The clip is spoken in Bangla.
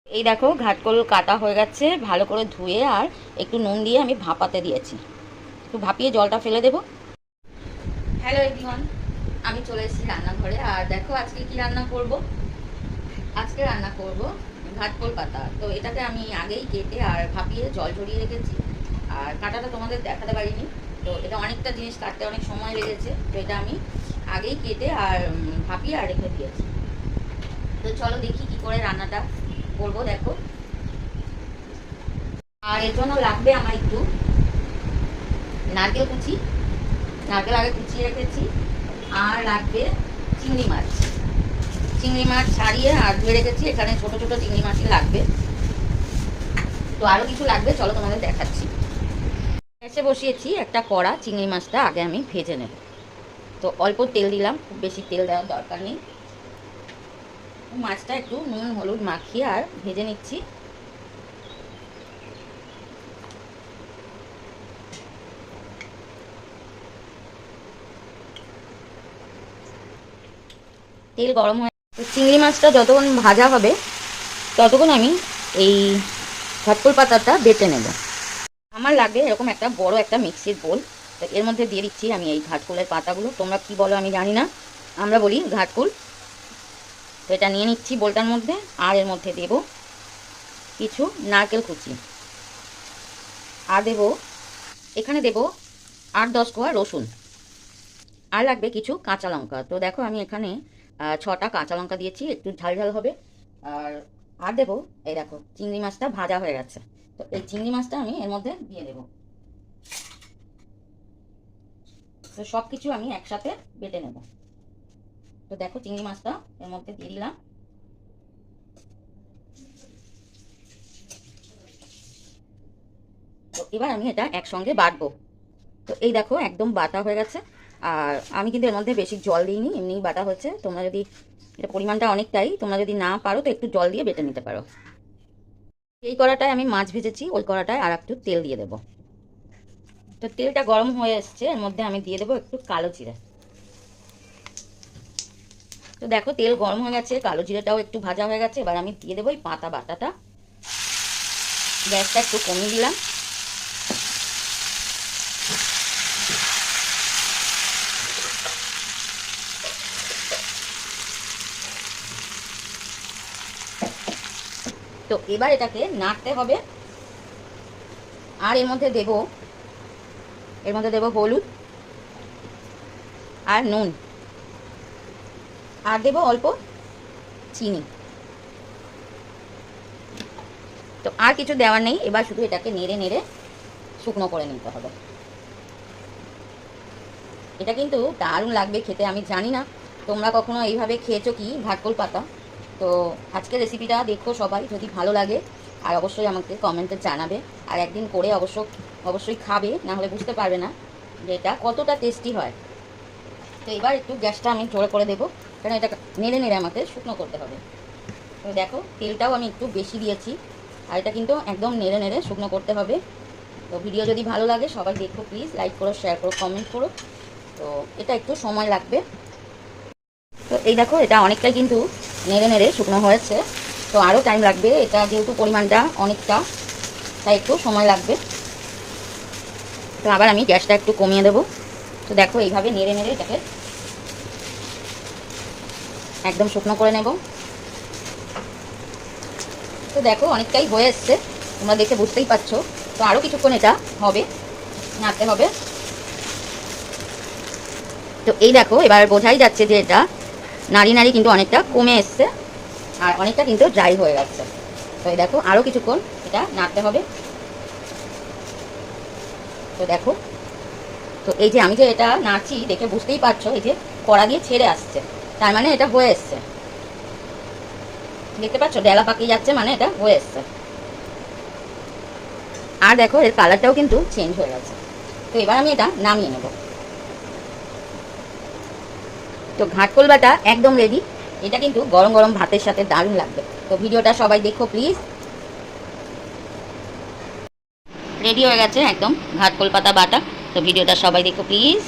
এই দেখো ঘাটকোল কাটা হয়ে গেছে, ভালো করে ধুয়ে আর একটু নুন দিয়ে আমি ভাপাতে দিয়েছি। একটু ভাপিয়ে জলটা ফেলে দেবো। হ্যালো এভরিওয়ান, আমি চলে এসেছি রান্নাঘরে। আর দেখো আজকে কি রান্না করব। আজকে রান্না করব ঘাটকোল পাতা। তো এটাকে আমি আগেই কেটে আর ভাপিয়ে জল ঝরিয়ে রেখেছি। আর কাটাটা তোমাদের দেখাতে পারিনি, তো এটা অনেকটা জিনিস কাটতে অনেক সময় লেগেছে। তো এটা আমি আগেই কেটে আর ভাপিয়ে আর রেখে দিয়েছি। তো চলো দেখি কি করে রান্নাটা করবো। দেখো, আর এর জন্য লাগবে আমার একটু নারকেল কুচি, নারকেল আগে কুচিয়ে রেখেছি। আর লাগবে চিংড়ি মাছ, চিংড়ি মাছ ছাড়িয়ে আর ধুয়ে রেখেছি। এখানে ছোট ছোট চিংড়ি মাছই লাগবে। তো আরও কিছু লাগবে, চলো তোমাদের দেখাচ্ছি। গ্যাসে বসিয়েছি একটা কড়া, চিংড়ি মাছটা আগে আমি ভেজে নেব। তো অল্প তেল দিলাম, খুব বেশি তেল দেওয়ার দরকার নেই। মাছটা একটু নুন হলুদ মাখিয়ে আর ভেজে নিচ্ছি। তেল গরম হয়ে চিংড়ি মাছটা যতক্ষণ ভাজা হবে ততক্ষণ আমি এই ঘাটকোল পাতাটা বেটে নেব। আমার লাগবে এরকম একটা বড় একটা মিক্সির বোল। তো এর মধ্যে দিয়ে দিচ্ছি আমি এই ঘাটকোলের পাতাগুলো। তোমরা কি বলো আমি জানি না, আমরা বলি ঘাটকোল। তো এটা নিয়ে নিচ্ছি বোলটার মধ্যে। আর এর মধ্যে দেব কিছু নারকেল কুচি, আর দেব এখানে দেব 8-10 কোয়া রসুন, আর লাগবে কিছু কাঁচা লঙ্কা। তো দেখো আমি এখানে 6টা কাঁচা লঙ্কা দিয়েছি, একটু ঝাল ঝাল হবে। আর আর দেবো, এই দেখো চিংড়ি মাছটা ভাজা হয়ে গেছে। তো এই চিংড়ি মাছটা আমি এর মধ্যে দিয়ে দেবো। তো সব কিছু আমি একসাথে বেটে নেব। তো দেখো চিংড়ি মাছটা এর মধ্যে দিয়ে দিলাম। তো এবার আমি এটা একসঙ্গে বাটবো। তো এই দেখো একদম বাটা হয়ে গেছে। আর আমি কিন্তু এর মধ্যে বেশি জল দিইনি, এমনি বাটা হচ্ছে। তোমরা যদি এটা পরিমাণটা অনেকটাই, তোমরা যদি না পারো তো একটু জল দিয়ে বেটে নিতে পারো। এই কড়াটায় আমি মাছ ভেজেছি, ওই কড়াটায় আর একটু তেল দিয়ে দেবো। তো তেলটা গরম হয়ে এসছে, এর মধ্যে আমি দিয়ে দেবো একটু কালো জিরে। তো দেখো তেল গরম হয়ে গেছে, কালো জিরেটাও একটু ভাজা হয়ে গেছে। এবার আমি দিয়ে দেবো এই পাতা বাটাটা। গ্যাসটা একটু কমিয়ে দিলাম। তো এবার এটাকে নাড়তে হবে। আর এর মধ্যে দেব হলুদ আর নুন, আর দেব অল্প চিনি। তো আর কিছু দেওয়ার নেই, এবার শুধু এটাকে নেড়ে নেড়ে শুকনো করে নিতে হবে। এটা কিন্তু দারুণ লাগবে খেতে। আমি জানি না তোমরা কখনো এইভাবে খেয়েছো কি ঘাটকোল পাতা। তো আজকের রেসিপিটা দেখো সবাই, যদি ভালো লাগে আর অবশ্যই আমাকে কমেন্টে জানাবে। আর একদিন করে অবশ্যই খাবে, না হলে বুঝতে পারবে না যে এটা কতটা টেস্টি হয়। তো এবার একটু গ্যাসটা আমি জোরে করে দেবো, কারণ এটা নেড়ে নেড়ে আমাকে শুকনো করতে হবে। তো দেখো তেলটাও আমি একটু বেশি দিয়েছি। আর এটা কিন্তু একদম নেড়ে নেড়ে শুকনো করতে হবে। তো ভিডিও যদি ভালো লাগে সবাই দেখো, প্লিজ লাইক করো, শেয়ার করো, কমেন্ট করো। তো এটা একটু সময় লাগবে। তো এই দেখো এটা অনেকটাই কিন্তু নেড়ে নেড়ে শুকনো হয়েছে। তো আরও টাইম লাগবে, এটা যেহেতু পরিমাণটা অনেকটা, তাই একটু সময় লাগবে। তো আবার আমি গ্যাসটা একটু কমিয়ে দেবো। তো দেখো এইভাবে নেড়ে নেড়ে এটাকে একদম শুকনো করে নেব। তো দেখো অনেকটাই হয়ে এসছে, তোমরা দেখে বুঝতেই পারছো। তো আরও কিছুক্ষণ এটা হবে, নাড়তে হবে। তো এই দেখো এবার বোঝাই যাচ্ছে যে এটা নাড়ি নাড়ি কিন্তু অনেকটা কমে এসছে, আর অনেকটা কিন্তু ড্রাই হয়ে যাচ্ছে। তো এই দেখো আরও কিছুক্ষণ এটা নাড়তে হবে। তো দেখো, তো এই যে আমি যে এটা নাড়ছি দেখে বুঝতেই পারছো, এই যে কড়া দিয়ে ছেড়ে আসছে, তার মানে এটা হয়ে এসছে। দেখতে পাচ্ছ ডেলা পাকিয়ে যাচ্ছে, মানে এটা হয়ে এসছে। আর দেখো এর কালারটাও কিন্তু চেঞ্জ হয়ে গেছে। তো এবার আমি এটা নামিয়ে নেব। তো ঘাটকোল বাটা একদম রেডি। এটা কিন্তু গরম গরম ভাতের সাথে দারুণ লাগবে। তো ভিডিওটা সবাই দেখো প্লিজ। রেডি হয়ে গেছে একদম ঘাটকোল পাতা বাটা। তো ভিডিওটা সবাই দেখো প্লিজ।